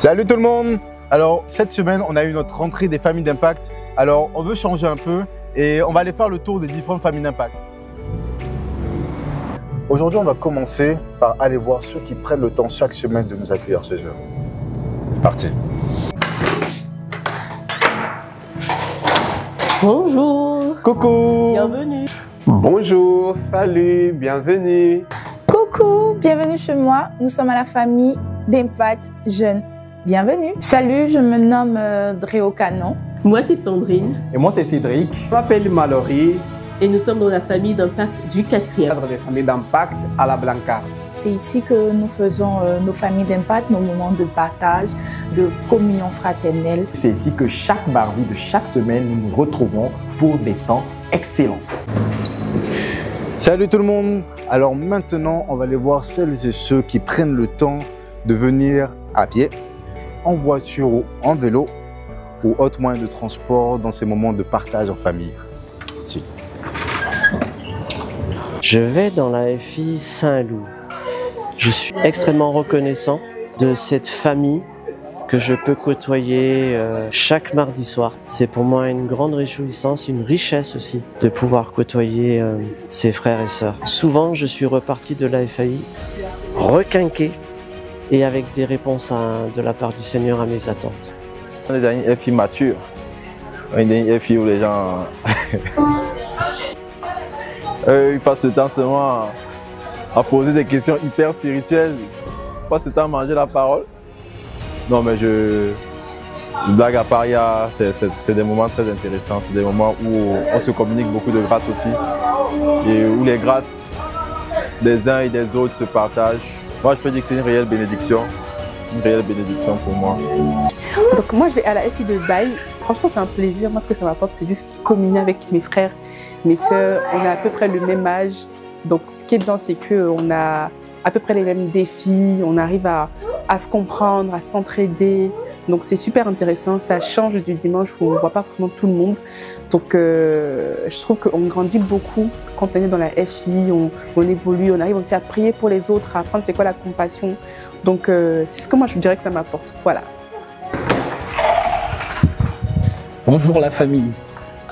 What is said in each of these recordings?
Salut tout le monde! Alors cette semaine on a eu notre rentrée des familles d'impact. Alors on veut changer un peu et on va aller faire le tour des différentes familles d'impact. Aujourd'hui on va commencer par aller voir ceux qui prennent le temps chaque semaine de nous accueillir chez eux. Parti! Bonjour. Coucou. Bienvenue. Bonjour, salut, bienvenue. Coucou, bienvenue chez moi. Nous sommes à la famille d'Impact Jeunes. Bienvenue. Salut, je me nomme Dréo Canon. Moi, c'est Sandrine. Et moi, c'est Cédric. Je m'appelle Mallory. Et nous sommes dans la famille d'impact du 4e. Cadre des familles d'impact à la Blanca. C'est ici que nous faisons nos familles d'impact, nos moments de partage, de communion fraternelle. C'est ici que chaque mardi de chaque semaine, nous nous retrouvons pour des temps excellents. Salut tout le monde! Alors maintenant on va aller voir celles et ceux qui prennent le temps de venir à pied, en voiture ou en vélo ou autre moyen de transport dans ces moments de partage en famille. Merci. Je vais dans la FI Saint-Loup. Je suis extrêmement reconnaissant de cette famille que je peux côtoyer chaque mardi soir. C'est pour moi une grande réjouissance, une richesse aussi de pouvoir côtoyer ses frères et sœurs. Souvent, je suis reparti de la FAI requinqué et avec des réponses de la part du Seigneur à mes attentes. On est dans une FI mature. On est dans une FI où les gens ils passent le temps seulement à poser des questions hyper spirituelles. Ils passent le temps à manger la parole. Non mais blague à part, c'est des moments très intéressants. C'est des moments où on se communique beaucoup de grâces aussi. Et où les grâces des uns et des autres se partagent. Moi je peux dire que c'est une réelle bénédiction. Une réelle bénédiction pour moi. Donc moi je vais à la FI de Baye. Franchement c'est un plaisir. Moi ce que ça m'apporte c'est juste communier avec mes frères, mes sœurs. On a à peu près le même âge. Donc ce qui est bien c'est qu'on a à peu près les mêmes défis. On arrive à se comprendre, à s'entraider. Donc c'est super intéressant. Ça change du dimanche où on ne voit pas forcément tout le monde. Donc je trouve qu'on grandit beaucoup quand on est dans la FI. On évolue, on arrive aussi à prier pour les autres, à apprendre c'est quoi la compassion. Donc c'est ce que moi je dirais que ça m'apporte. Voilà. Bonjour la famille.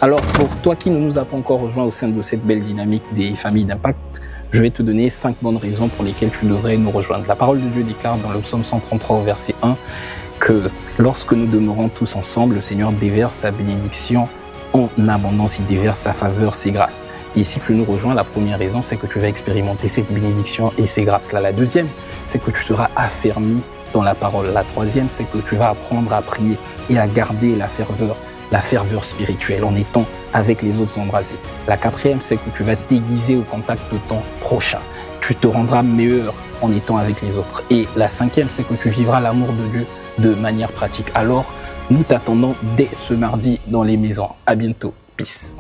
Alors pour toi qui ne nous a pas encore rejoint au sein de cette belle dynamique des familles d'impact, je vais te donner 5 bonnes raisons pour lesquelles tu devrais nous rejoindre. La parole de Dieu déclare dans le psaume 133 au verset 1 que lorsque nous demeurons tous ensemble, le Seigneur déverse sa bénédiction en abondance, il déverse sa faveur, ses grâces. Et si tu nous rejoins, la première raison, c'est que tu vas expérimenter cette bénédiction et ces grâces-là. La deuxième, c'est que tu seras affermi dans la parole. La troisième, c'est que tu vas apprendre à prier et à garder la ferveur spirituelle en étant avec les autres embrasés. La quatrième, c'est que tu vas t'aiguiser au contact de ton prochain. Tu te rendras meilleur en étant avec les autres. Et la cinquième, c'est que tu vivras l'amour de Dieu de manière pratique. Alors, nous t'attendons dès ce mardi dans les maisons. À bientôt. Peace.